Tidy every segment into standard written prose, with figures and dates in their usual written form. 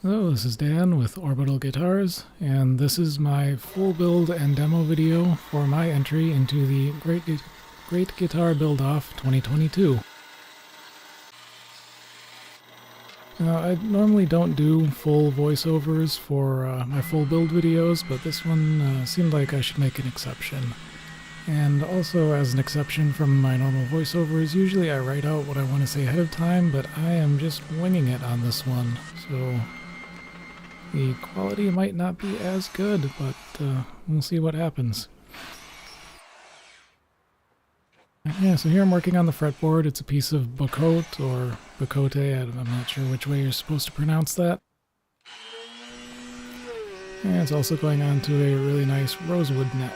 Hello, this is Dan with Orbital Guitars, and this is my full build and demo video for my entry into the Great Guitar Build-Off 2022. Now, I normally don't do full voiceovers for my full build videos, but this one seemed like I should make an exception. And also, as an exception from my normal voiceovers, usually I write out what I want to say ahead of time, but I am just winging it on this one, so the quality might not be as good, but we'll see what happens. Yeah, so here I'm working on the fretboard. It's a piece of Bocote, or Bocote, I'm not sure which way you're supposed to pronounce that. And it's also going on to a really nice rosewood neck.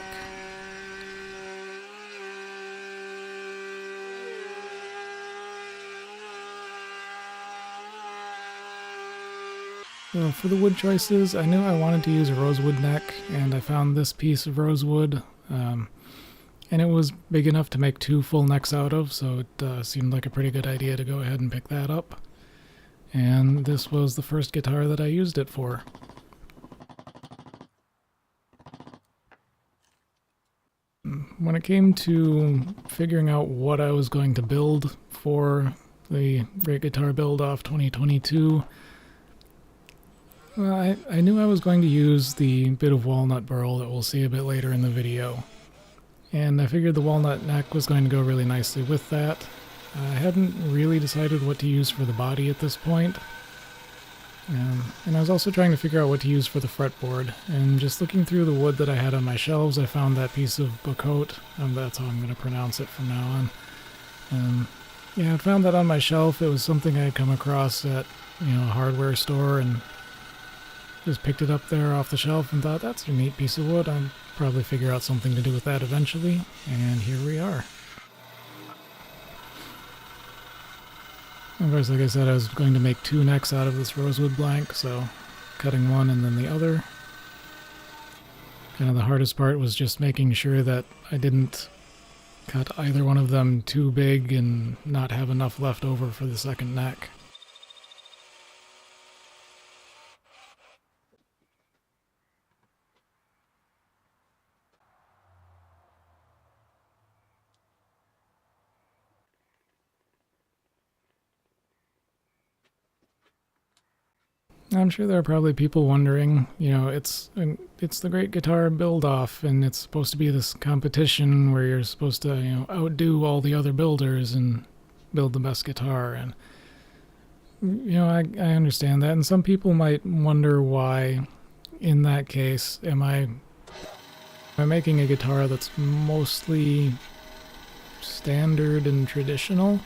So for the wood choices, I knew I wanted to use a rosewood neck, and I found this piece of rosewood, and it was big enough to make two full necks out of, so it seemed like a pretty good idea to go ahead and pick that up. And this was the first guitar that I used it for. When it came to figuring out what I was going to build for the Great Guitar Build-Off 2022, well, I knew I was going to use the bit of walnut burl that we'll see a bit later in the video. And I figured the walnut neck was going to go really nicely with that. I hadn't really decided what to use for the body at this point. And I was also trying to figure out what to use for the fretboard. And just looking through the wood that I had on my shelves, I found that piece of Bocote. That's how I'm going to pronounce it from now on. Yeah, I found that on my shelf. It was something I had come across at, a hardware store, and just picked it up there off the shelf and thought, that's a neat piece of wood. I'll probably figure out something to do with that eventually. And here we are. Of course, like I said, I was going to make two necks out of this rosewood blank, so cutting one and then the other. Kind of the hardest part was just making sure that I didn't cut either one of them too big and not have enough left over for the second neck. I'm sure there are probably people wondering, it's the Great Guitar Build-Off, and it's supposed to be this competition where you're supposed to, outdo all the other builders and build the best guitar. And, I understand that. And some people might wonder why, in that case, am I making a guitar that's mostly standard and traditional?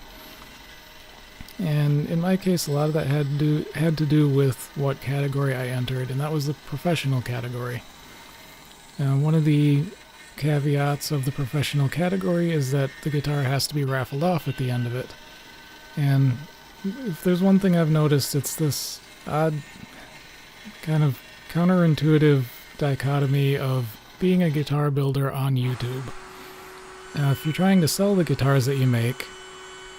And in my case, a lot of that had to do with what category I entered, and that was the professional category. One of the caveats of the professional category is that the guitar has to be raffled off at the end of it. And if there's one thing I've noticed, it's this odd, kind of counterintuitive dichotomy of being a guitar builder on YouTube. If you're trying to sell the guitars that you make,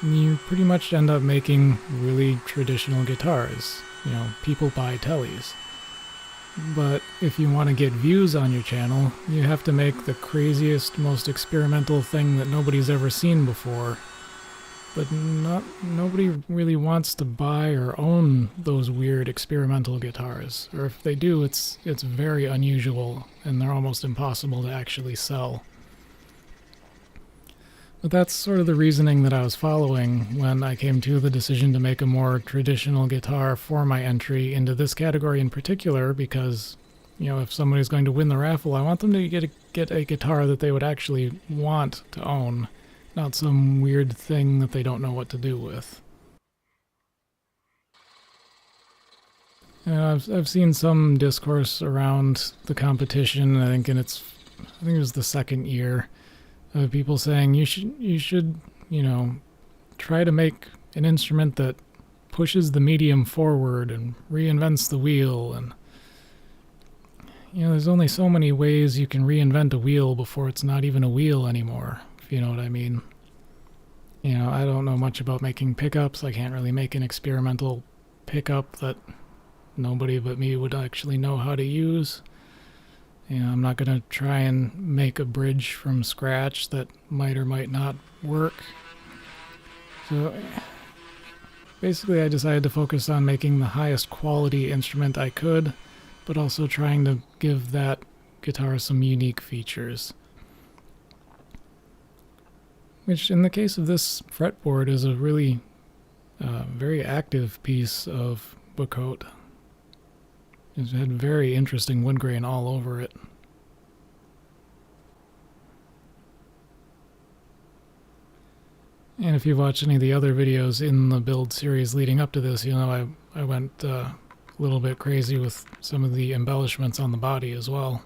you pretty much end up making really traditional guitars. People buy tellies. But if you want to get views on your channel, you have to make the craziest, most experimental thing that nobody's ever seen before. But nobody really wants to buy or own those weird experimental guitars. Or if they do, it's very unusual, and they're almost impossible to actually sell. But that's sort of the reasoning that I was following when I came to the decision to make a more traditional guitar for my entry into this category in particular, because, if somebody's going to win the raffle, I want them to get a guitar that they would actually want to own, not some weird thing that they don't know what to do with. I've seen some discourse around the competition, I think it was the second year, of people saying you should try to make an instrument that pushes the medium forward and reinvents the wheel. And there's only so many ways you can reinvent a wheel before it's not even a wheel anymore, if you know what I mean. I don't know much about making pickups. I can't really make an experimental pickup that nobody but me would actually know how to use. I'm not going to try and make a bridge from scratch that might or might not work. So basically I decided to focus on making the highest quality instrument I could, but also trying to give that guitar some unique features. Which in the case of this fretboard is a really very active piece of Bocote. It had very interesting wood grain all over it. And if you've watched any of the other videos in the build series leading up to this, you know I went a little bit crazy with some of the embellishments on the body as well.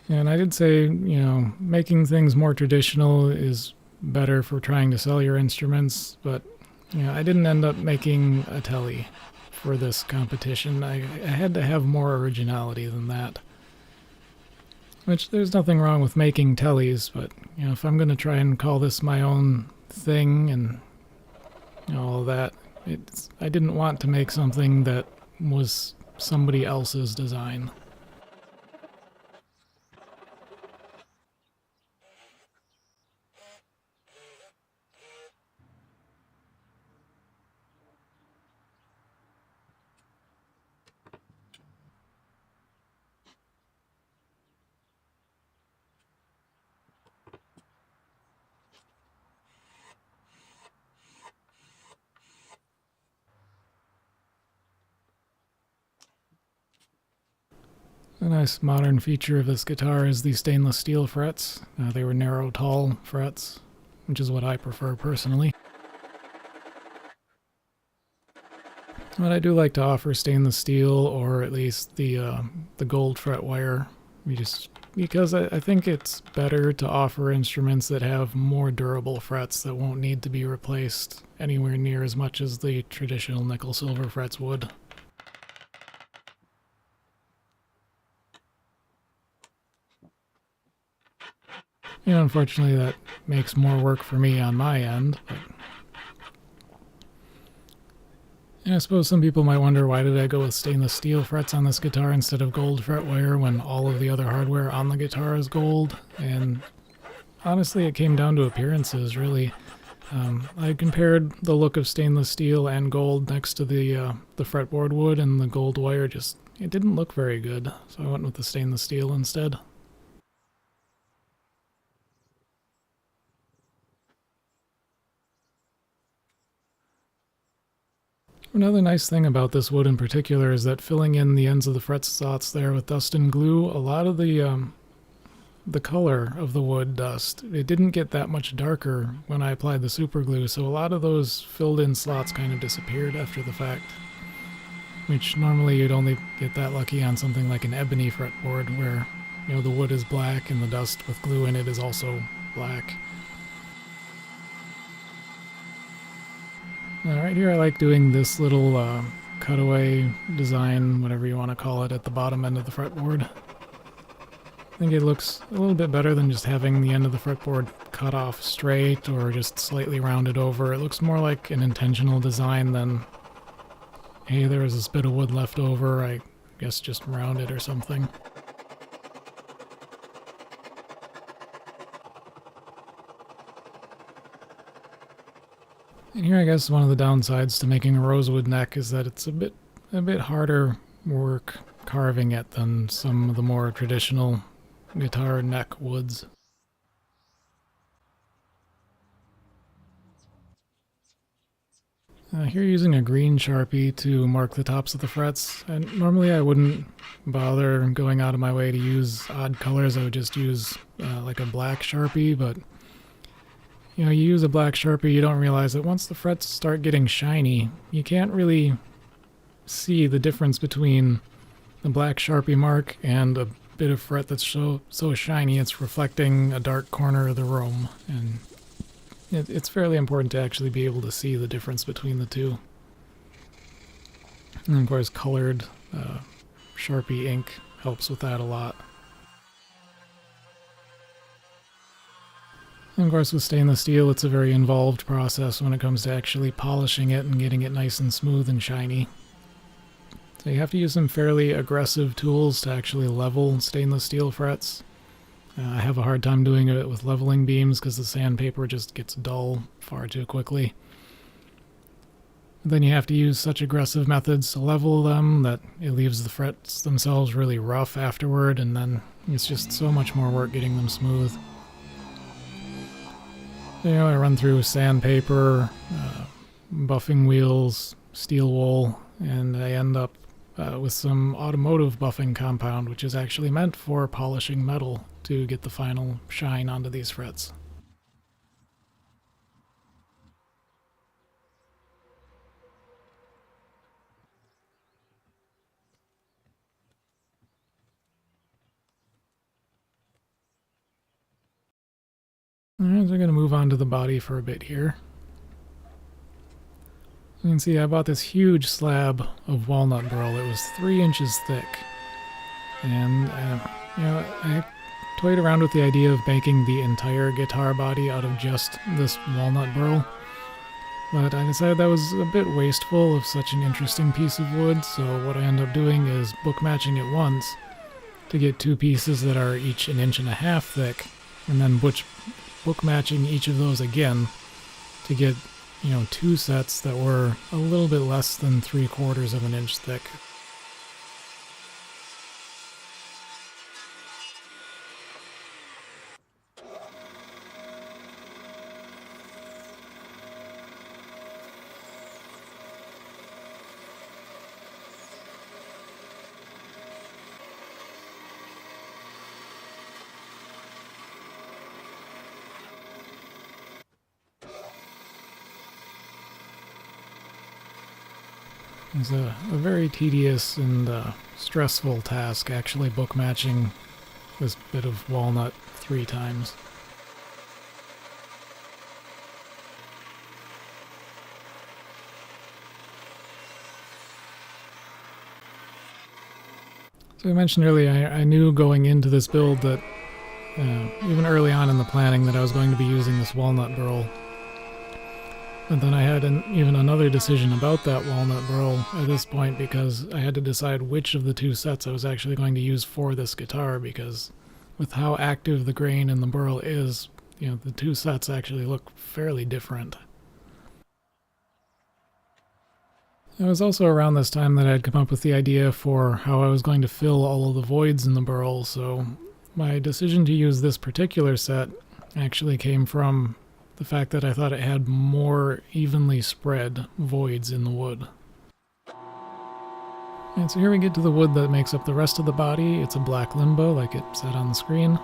And I did say, you know, making things more traditional is better for trying to sell your instruments, but you know, I didn't end up making a telly for this competition. I had to have more originality than that. Which, there's nothing wrong with making tellies, but you know, if I'm going to try and call this my own thing and you know, all of that, I didn't want to make something that was somebody else's design. A nice modern feature of this guitar is the stainless steel frets. They were narrow, tall frets, which is what I prefer personally. But I do like to offer stainless steel, or at least the gold fret wire, because I think it's better to offer instruments that have more durable frets that won't need to be replaced anywhere near as much as the traditional nickel-silver frets would. You know, unfortunately that makes more work for me on my end, but and I suppose some people might wonder, why did I go with stainless steel frets on this guitar instead of gold fret wire when all of the other hardware on the guitar is gold? And honestly, it came down to appearances, really. I compared the look of stainless steel and gold next to the fretboard wood, and the gold wire it didn't look very good, so I went with the stainless steel instead. Another nice thing about this wood in particular is that filling in the ends of the fret slots there with dust and glue, a lot of the color of the wood dust, it didn't get that much darker when I applied the super glue, so a lot of those filled in slots kind of disappeared after the fact. Which normally you'd only get that lucky on something like an ebony fretboard where, you know, the wood is black and the dust with glue in it is also black. Right here I like doing this little cutaway design, whatever you want to call it, at the bottom end of the fretboard. I think it looks a little bit better than just having the end of the fretboard cut off straight or just slightly rounded over. It looks more like an intentional design than, hey, there was this bit of wood left over, I guess just round it or something. And here I guess one of the downsides to making a rosewood neck is that it's a bit harder work carving it than some of the more traditional guitar neck woods. Here using a green Sharpie to mark the tops of the frets, and normally I wouldn't bother going out of my way to use odd colors. I would just use like a black Sharpie, but you know, you use a black Sharpie, you don't realize that once the frets start getting shiny, you can't really see the difference between the black Sharpie mark and a bit of fret that's so shiny it's reflecting a dark corner of the room. And it's fairly important to actually be able to see the difference between the two. And of course, colored Sharpie ink helps with that a lot. And of course, with stainless steel, it's a very involved process when it comes to actually polishing it and getting it nice and smooth and shiny. So you have to use some fairly aggressive tools to actually level stainless steel frets. I have a hard time doing it with leveling beams because the sandpaper just gets dull far too quickly. Then you have to use such aggressive methods to level them that it leaves the frets themselves really rough afterward, and then it's just so much more work getting them smooth. You know, I run through sandpaper, buffing wheels, steel wool, and I end up with some automotive buffing compound, which is actually meant for polishing metal to get the final shine onto these frets. Alright, so we're going to move on to the body for a bit here. You can see I bought this huge slab of walnut burl. It was 3 inches thick. And, you know, I toyed around with the idea of making the entire guitar body out of just this walnut burl. But I decided that was a bit wasteful of such an interesting piece of wood, so what I end up doing is book matching it once to get 2 pieces that are each 1.5 inches thick, and then book matching each of those again to get, you know, 2 sets that were a little bit less than 3/4 of an inch thick. It's a very tedious and stressful task actually book matching this bit of walnut 3 times. So I mentioned earlier, I knew going into this build that even early on in the planning that I was going to be using this walnut burl. But then I had even another decision about that walnut burl at this point, because I had to decide which of the 2 sets I was actually going to use for this guitar, because with how active the grain in the burl is, you know, the 2 sets actually look fairly different. It was also around this time that I had come up with the idea for how I was going to fill all of the voids in the burl, so my decision to use this particular set actually came from the fact that I thought it had more evenly spread voids in the wood. And so here we get to the wood that makes up the rest of the body. It's a black limba, like it said on the screen.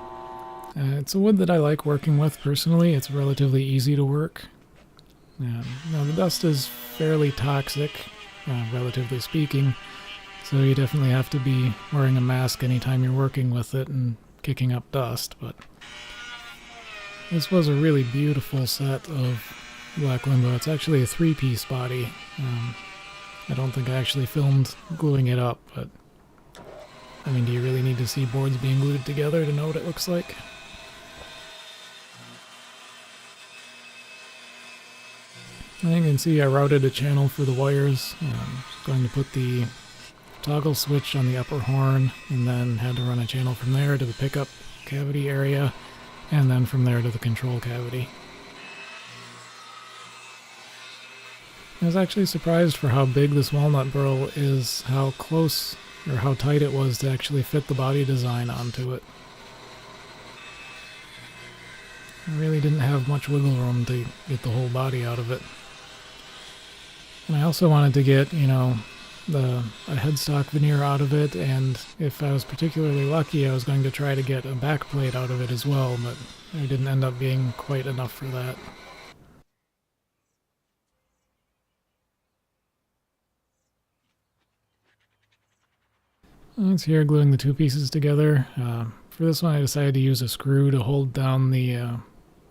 It's a wood that I like working with personally. It's relatively easy to work. Now the dust is fairly toxic, relatively speaking, so you definitely have to be wearing a mask anytime you're working with it and kicking up dust, but this was a really beautiful set of black limba. It's actually a 3-piece body. I don't think I actually filmed gluing it up, but I mean, do you really need to see boards being glued together to know what it looks like? As you can see, I routed a channel for the wires. I'm going to put the toggle switch on the upper horn, and then had to run a channel from there to the pickup cavity area, and then from there to the control cavity. I was actually surprised for how big this walnut burl is, how close or how tight it was to actually fit the body design onto it. I really didn't have much wiggle room to get the whole body out of it. And I also wanted to get, you know, a headstock veneer out of it, and if I was particularly lucky, I was going to try to get a backplate out of it as well, but there didn't end up being quite enough for that. It's here gluing the 2 pieces together. For this one I decided to use a screw to hold down the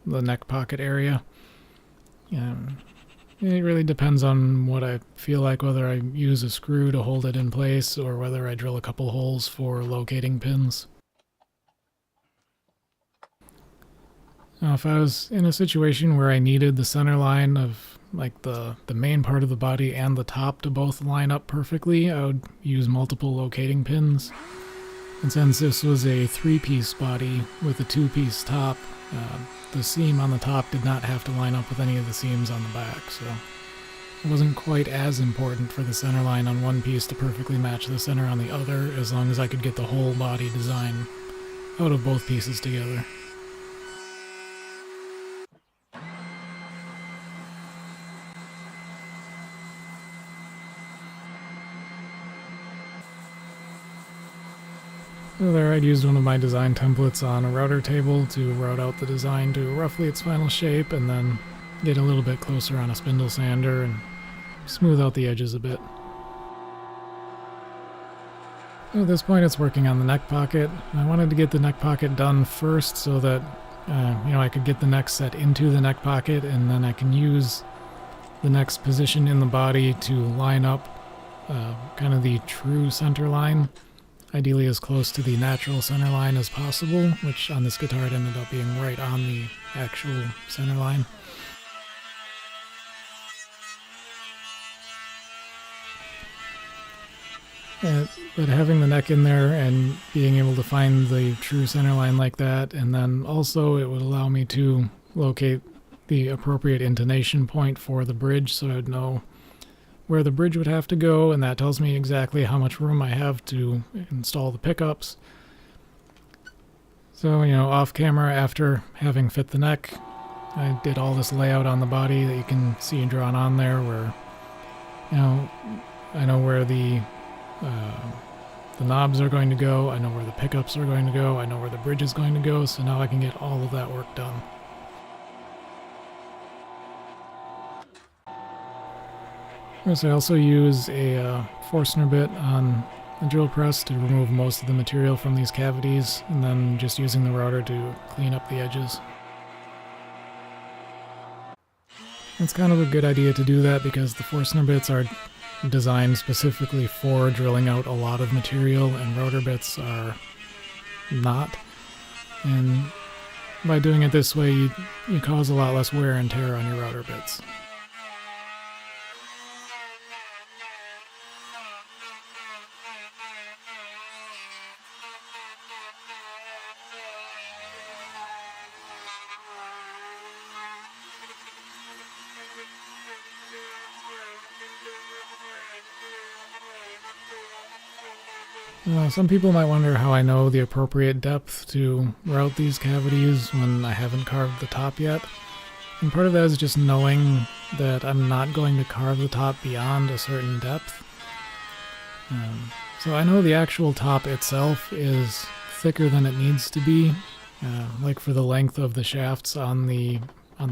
neck pocket area. It really depends on what I feel like, whether I use a screw to hold it in place or whether I drill a couple holes for locating pins. Now, if I was in a situation where I needed the center line of like the main part of the body and the top to both line up perfectly, I would use multiple locating pins. And since this was a 3-piece body with a 2-piece top, the seam on the top did not have to line up with any of the seams on the back, so it wasn't quite as important for the center line on one piece to perfectly match the center on the other, as long as I could get the whole body design out of both pieces together. So there, I'd used one of my design templates on a router table to route out the design to roughly its final shape, and then get a little bit closer on a spindle sander and smooth out the edges a bit. At this point it's working on the neck pocket. I wanted to get the neck pocket done first so that I could get the neck set into the neck pocket, and then I can use the next position in the body to line up kind of the true center line, ideally as close to the natural center line as possible, which on this guitar it ended up being right on the actual center line. But having the neck in there and being able to find the true center line like that, and then also it would allow me to locate the appropriate intonation point for the bridge, so I would know where the bridge would have to go, and that tells me exactly how much room I have to install the pickups. So, off camera, after having fit the neck, I did all this layout on the body that you can see drawn on there, where, I know where the knobs are going to go, I know where the pickups are going to go, I know where the bridge is going to go, so now I can get all of that work done. So I also use a Forstner bit on the drill press to remove most of the material from these cavities, and then just using the router to clean up the edges. It's kind of a good idea to do that because the Forstner bits are designed specifically for drilling out a lot of material, and router bits are not. And by doing it this way, you cause a lot less wear and tear on your router bits. Some people might wonder how I know the appropriate depth to route these cavities when I haven't carved the top yet. And part of that is just knowing that I'm not going to carve the top beyond a certain depth. So I know the actual top itself is thicker than it needs to be, like for the length of the shafts on the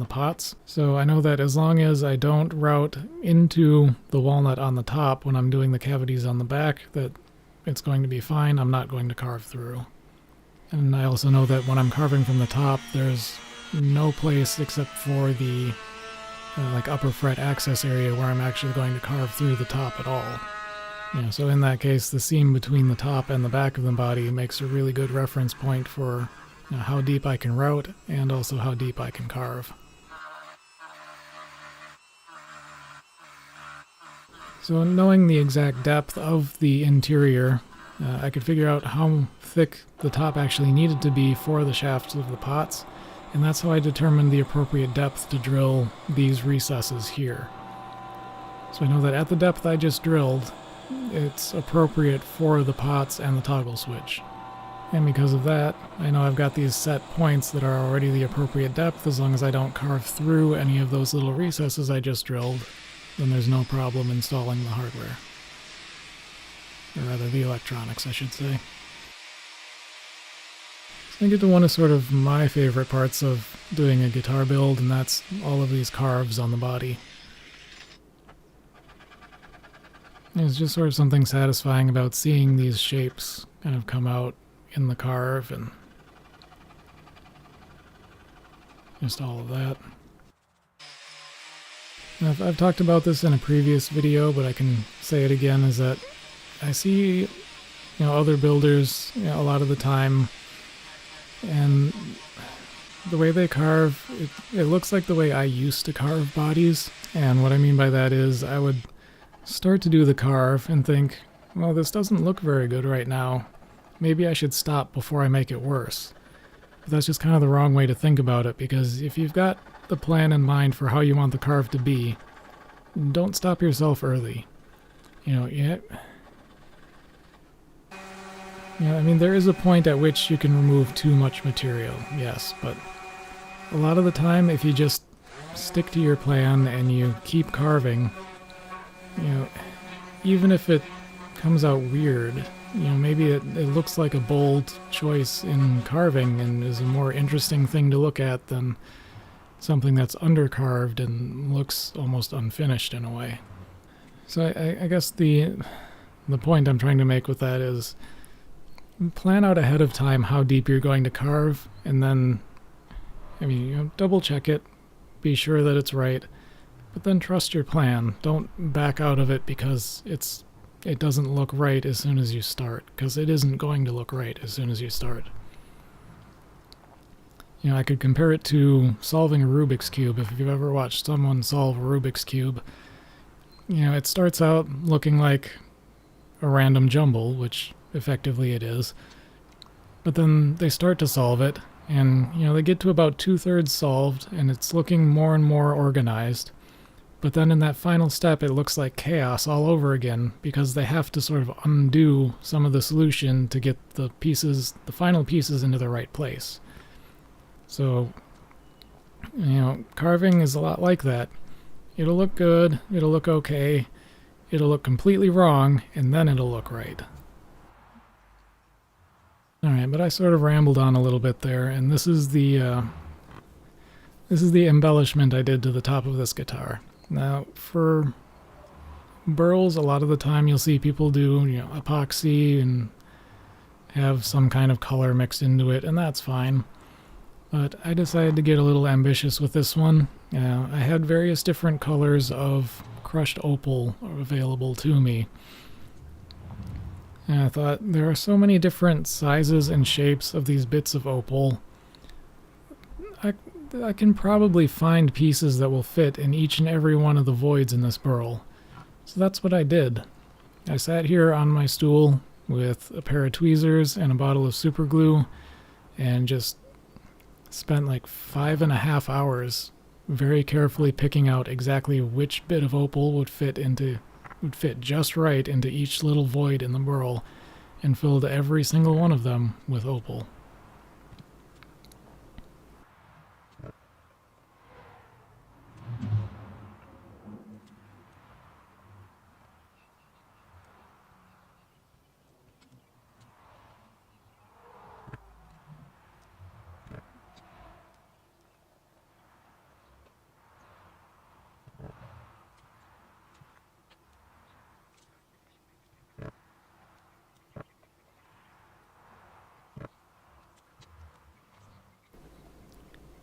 pots. So I know that as long as I don't route into the walnut on the top when I'm doing the cavities on the back, that it's going to be fine. I'm not going to carve through. And I also know that when I'm carving from the top, there's no place except for the upper fret access area where I'm actually going to carve through the top at all. So in that case, the seam between the top and the back of the body makes a really good reference point for how deep I can route and also how deep I can carve. So knowing the exact depth of the interior, I could figure out how thick the top actually needed to be for the shafts of the pots, and that's how I determined the appropriate depth to drill these recesses here. So I know that at the depth I just drilled, it's appropriate for the pots and the toggle switch. And because of that, I know I've got these set points that are already the appropriate depth. As long as I don't carve through any of those little recesses I just drilled, then there's no problem installing the hardware. Or rather, the electronics, I should say. So I get to one of sort of my favorite parts of doing a guitar build, and that's all of these carves on the body. There's just sort of something satisfying about seeing these shapes kind of come out in the carve, and just all of that. I've talked about this in a previous video, but I can say it again, is that I see, other builders, a lot of the time, and the way they carve, it looks like the way I used to carve bodies. And what I mean by that is I would start to do the carve and think, well, this doesn't look very good right now. Maybe I should stop before I make it worse. But that's just kind of the wrong way to think about it, because if you've got the plan in mind for how you want the carve to be, don't stop yourself early. I mean, there is a point at which you can remove too much material, yes, but a lot of the time, if you just stick to your plan and you keep carving, even if it comes out weird, maybe it looks like a bold choice in carving and is a more interesting thing to look at than something that's undercarved and looks almost unfinished in a way. So I guess the point I'm trying to make with that is plan out ahead of time how deep you're going to carve, and then, double check it, be sure that it's right, but then trust your plan. Don't back out of it because it doesn't look right as soon as you start, because it isn't going to look right as soon as you start. I could compare it to solving a Rubik's Cube. If you've ever watched someone solve a Rubik's Cube, it starts out looking like a random jumble, which effectively it is. But then they start to solve it, and they get to about 2/3 solved, and it's looking more and more organized. But then in that final step, it looks like chaos all over again, because they have to sort of undo some of the solution to get the final pieces into the right place. So, carving is a lot like that. It'll look good, it'll look okay, it'll look completely wrong, and then it'll look right. Alright, but I sort of rambled on a little bit there, and this is the embellishment I did to the top of this guitar. Now, for burls, a lot of the time you'll see people do, epoxy and have some kind of color mixed into it, and that's fine. But I decided to get a little ambitious with this one. I had various different colors of crushed opal available to me. And I thought, there are so many different sizes and shapes of these bits of opal. I can probably find pieces that will fit in each and every one of the voids in this burl. So that's what I did. I sat here on my stool with a pair of tweezers and a bottle of super glue and just spent like 5.5 hours very carefully picking out exactly which bit of opal would fit just right into each little void in the burl, and filled every single one of them with opal.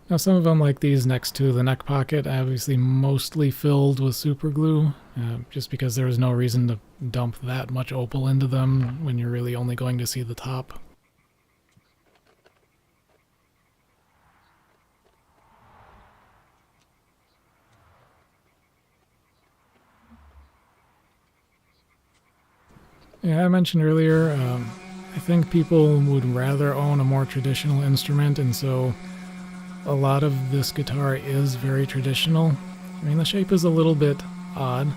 Now some of them, like these next to the neck pocket, I obviously mostly filled with super glue, just because there was no reason to dump that much opal into them when you're really only going to see the top. Yeah, I mentioned earlier, I think people would rather own a more traditional instrument, and so a lot of this guitar is very traditional. I mean, the shape is a little bit odd.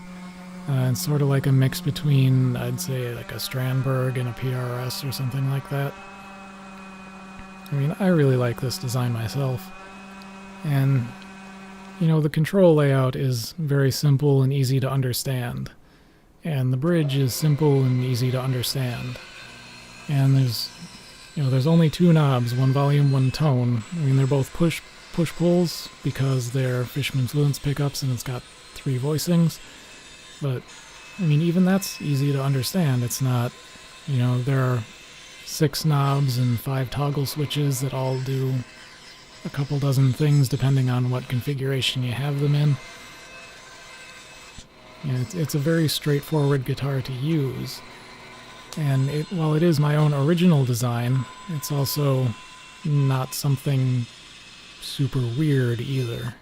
It's sort of like a mix between, I'd say, like a Strandberg and a PRS or something like that. I mean, I really like this design myself. And, the control layout is very simple and easy to understand. And the bridge is simple and easy to understand. And there's only 2 knobs, one volume, one tone. I mean, they're both push-pulls because they're Fishman Fluence pickups and it's got 3 voicings. But, I mean, even that's easy to understand. It's not, there are 6 knobs and 5 toggle switches that all do a couple dozen things depending on what configuration you have them in. You know, it's a very straightforward guitar to use, and while it is my own original design, it's also not something super weird either.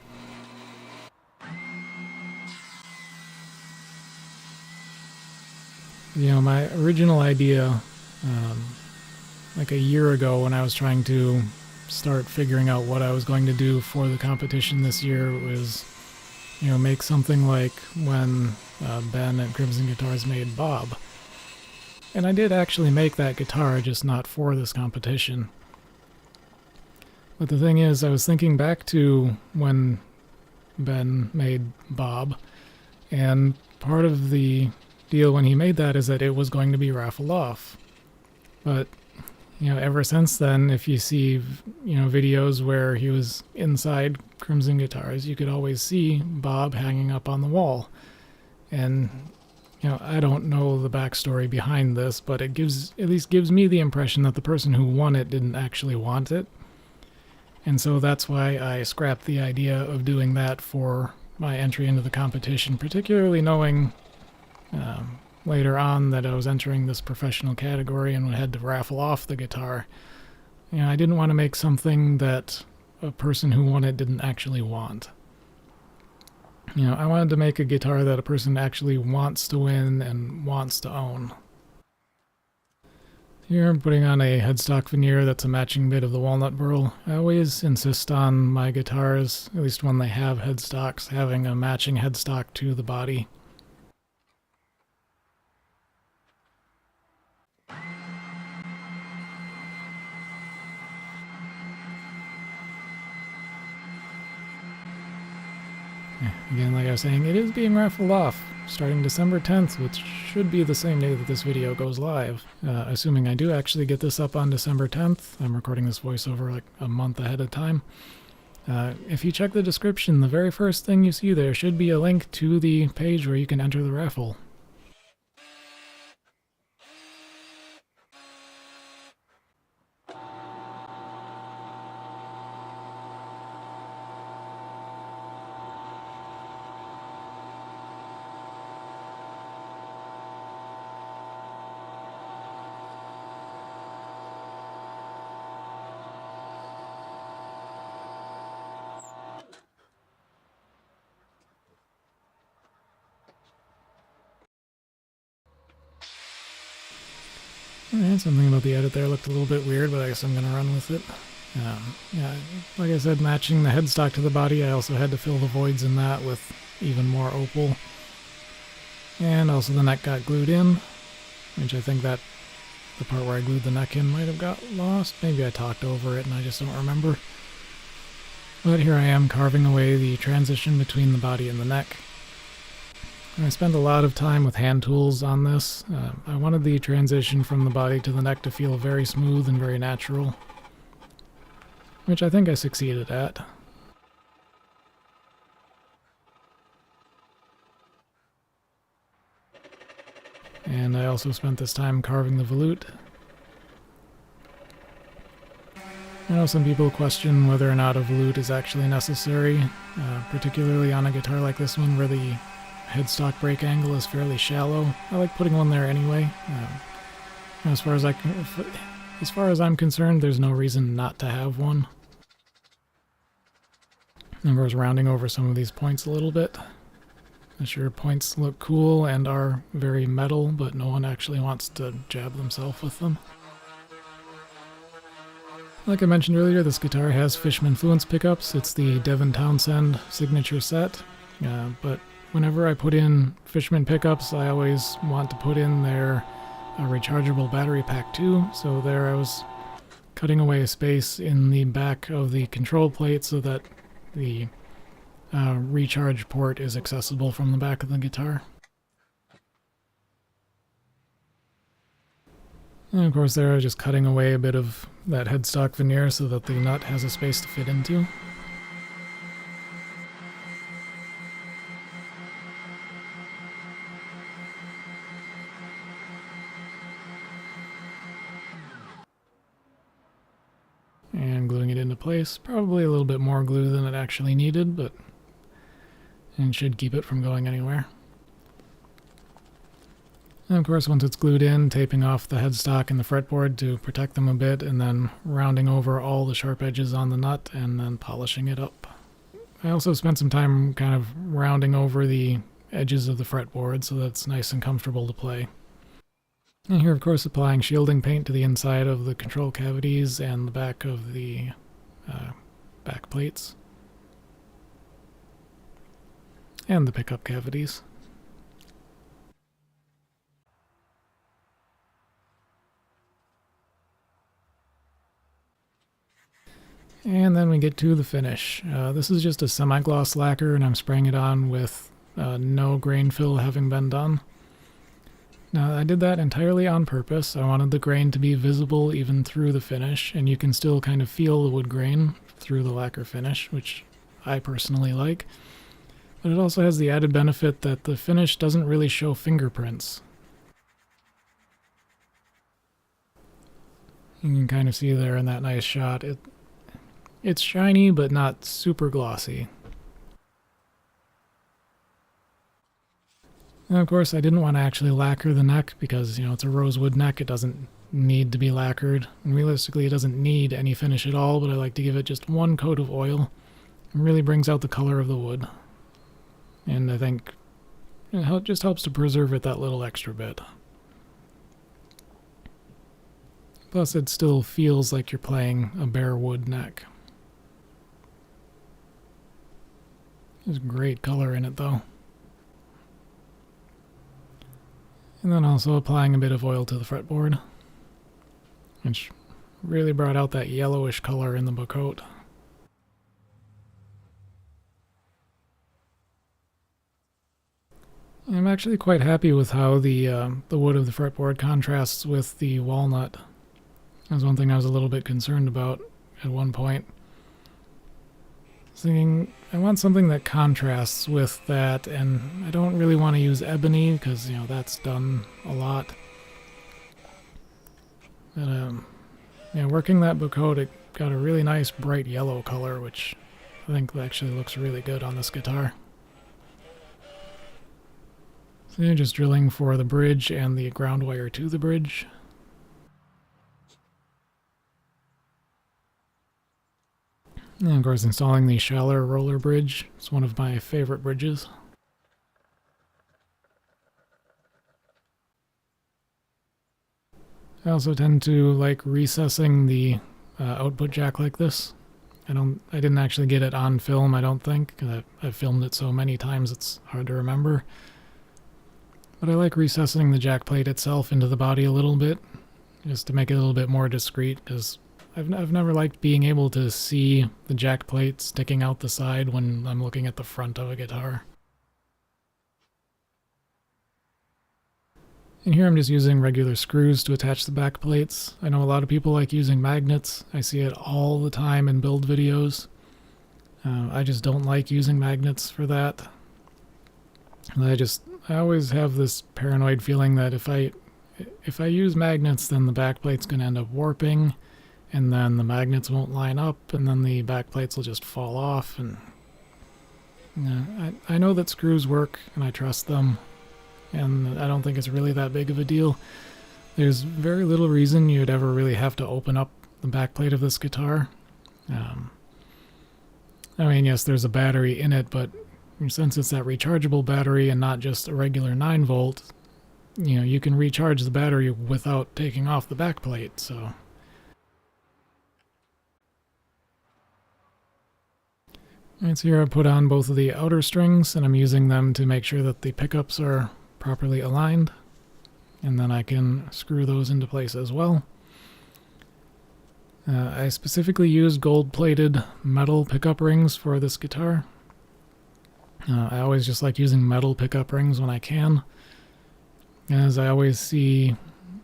You know, my original idea, like a year ago when I was trying to start figuring out what I was going to do for the competition this year, was, you know, make something like when Ben at Crimson Guitars made Bob. And I did actually make that guitar, just not for this competition. But the thing is, I was thinking back to when Ben made Bob, and part of the deal when he made that is that it was going to be raffled off. But, you know, ever since then, if you see, you know, videos where he was inside Crimson Guitars, you could always see Bob hanging up on the wall. And, you know, I don't know the backstory behind this, but it at least gives me the impression that the person who won it didn't actually want it. And so that's why I scrapped the idea of doing that for my entry into the competition, particularly knowing later on that I was entering this professional category and had to raffle off the guitar. You know, I didn't want to make something that a person who won it didn't actually want. You know, I wanted to make a guitar that a person actually wants to win and wants to own. Here I'm putting on a headstock veneer that's a matching bit of the walnut burl. I always insist on my guitars, at least when they have headstocks, having a matching headstock to the body. Again, like I was saying, it is being raffled off starting December 10th, which should be the same day that this video goes live. Assuming I do actually get this up on December 10th. I'm recording this voiceover like a month ahead of time. If you check the description, the very first thing you see there should be a link to the page where you can enter the raffle. Alright, something about the edit there looked a little bit weird, but I guess I'm going to run with it. Yeah, like I said, matching the headstock to the body, I also had to fill the voids in that with even more opal. And also the neck got glued in, which I think that the part where I glued the neck in might have got lost. Maybe I talked over it and I just don't remember. But here I am carving away the transition between the body and the neck. I spent a lot of time with hand tools on this. I wanted the transition from the body to the neck to feel very smooth and very natural, which I think I succeeded at. And I also spent this time carving the volute. I know some people question whether or not a volute is actually necessary, particularly on a guitar like this one where the headstock break angle is fairly shallow. I like putting one there anyway. As far as I'm concerned, there's no reason not to have one. And I was rounding over some of these points a little bit. Sure, points look cool and are very metal, but no one actually wants to jab themselves with them. Like I mentioned earlier, this guitar has Fishman Fluence pickups. It's the Devin Townsend signature set, but whenever I put in Fishman pickups, I always want to put in their rechargeable battery pack too. So there I was cutting away a space in the back of the control plate so that the recharge port is accessible from the back of the guitar. And of course there I was just cutting away a bit of that headstock veneer so that the nut has a space to fit into. And gluing it into place. Probably a little bit more glue than it actually needed, but it should keep it from going anywhere. And of course, once it's glued in, taping off the headstock and the fretboard to protect them a bit, and then rounding over all the sharp edges on the nut and then polishing it up. I also spent some time kind of rounding over the edges of the fretboard so that it's nice and comfortable to play. And here, of course, applying shielding paint to the inside of the control cavities and the back of the back plates. And the pickup cavities. And then we get to the finish. This is just a semi-gloss lacquer, and I'm spraying it on with no grain fill having been done. Now, I did that entirely on purpose. I wanted the grain to be visible even through the finish, and you can still kind of feel the wood grain through the lacquer finish, which I personally like. But it also has the added benefit that the finish doesn't really show fingerprints. You can kind of see there in that nice shot. It's shiny, but not super glossy. And of course, I didn't want to actually lacquer the neck because, it's a rosewood neck. It doesn't need to be lacquered. And realistically, it doesn't need any finish at all, but I like to give it just one coat of oil. It really brings out the color of the wood. And I think it just helps to preserve it that little extra bit. Plus, it still feels like you're playing a bare wood neck. There's great color in it, though. And then also applying a bit of oil to the fretboard, which really brought out that yellowish color in the Bocote. I'm actually quite happy with how the wood of the fretboard contrasts with the walnut. That was one thing I was a little bit concerned about at one point. Thinking, I want something that contrasts with that, and I don't really want to use ebony because, that's done a lot. But, working that Bocote, it got a really nice bright yellow color, which I think actually looks really good on this guitar. So you're just drilling for the bridge and the ground wire to the bridge. And of course, installing the Schaller roller bridge. It's one of my favorite bridges. I also tend to like recessing the output jack like this. I didn't actually get it on film, I don't think, because I've filmed it so many times it's hard to remember. But I like recessing the jack plate itself into the body a little bit, just to make it a little bit more discreet, because I've never liked being able to see the jack plate sticking out the side when I'm looking at the front of a guitar. And here I'm just using regular screws to attach the back plates. I know a lot of people like using magnets. I see it all the time in build videos. I just don't like using magnets for that. And I always have this paranoid feeling that if I use magnets, then the back plate's going to end up warping, and then the magnets won't line up, and then the back plates will just fall off. And I know that screws work, and I trust them, and I don't think it's really that big of a deal. There's very little reason you'd ever really have to open up the back plate of this guitar. I mean, yes, there's a battery in it, but since it's that rechargeable battery and not just a regular 9-volt, you can recharge the battery without taking off the back plate, so... Alright, so here I put on both of the outer strings, and I'm using them to make sure that the pickups are properly aligned. And then I can screw those into place as well. I specifically used gold-plated metal pickup rings for this guitar. I always just like using metal pickup rings when I can. As I always see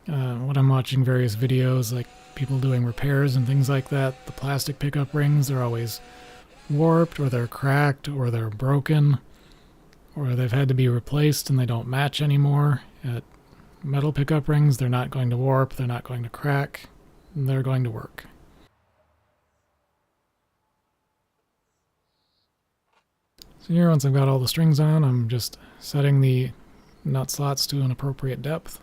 when I'm watching various videos, like people doing repairs and things like that, the plastic pickup rings are always warped, or they're cracked, or they're broken, or they've had to be replaced and they don't match anymore. Metal pickup rings, they're not going to warp, they're not going to crack, they're going to work. So here, once I've got all the strings on, I'm just setting the nut slots to an appropriate depth.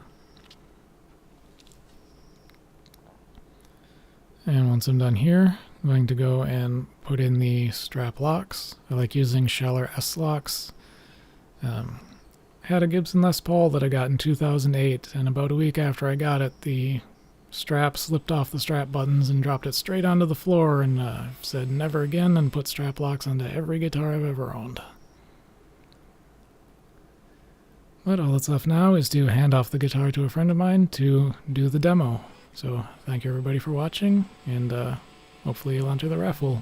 And once I'm done here, I'm going to go and put in the strap locks. I like using Schaller S locks. Had a Gibson Les Paul that I got in 2008, and about a week after I got it, the strap slipped off the strap buttons and dropped it straight onto the floor, and said never again, and put strap locks onto every guitar I've ever owned. But all that's left now is to hand off the guitar to a friend of mine to do the demo. So thank you everybody for watching, and hopefully you'll enter the raffle.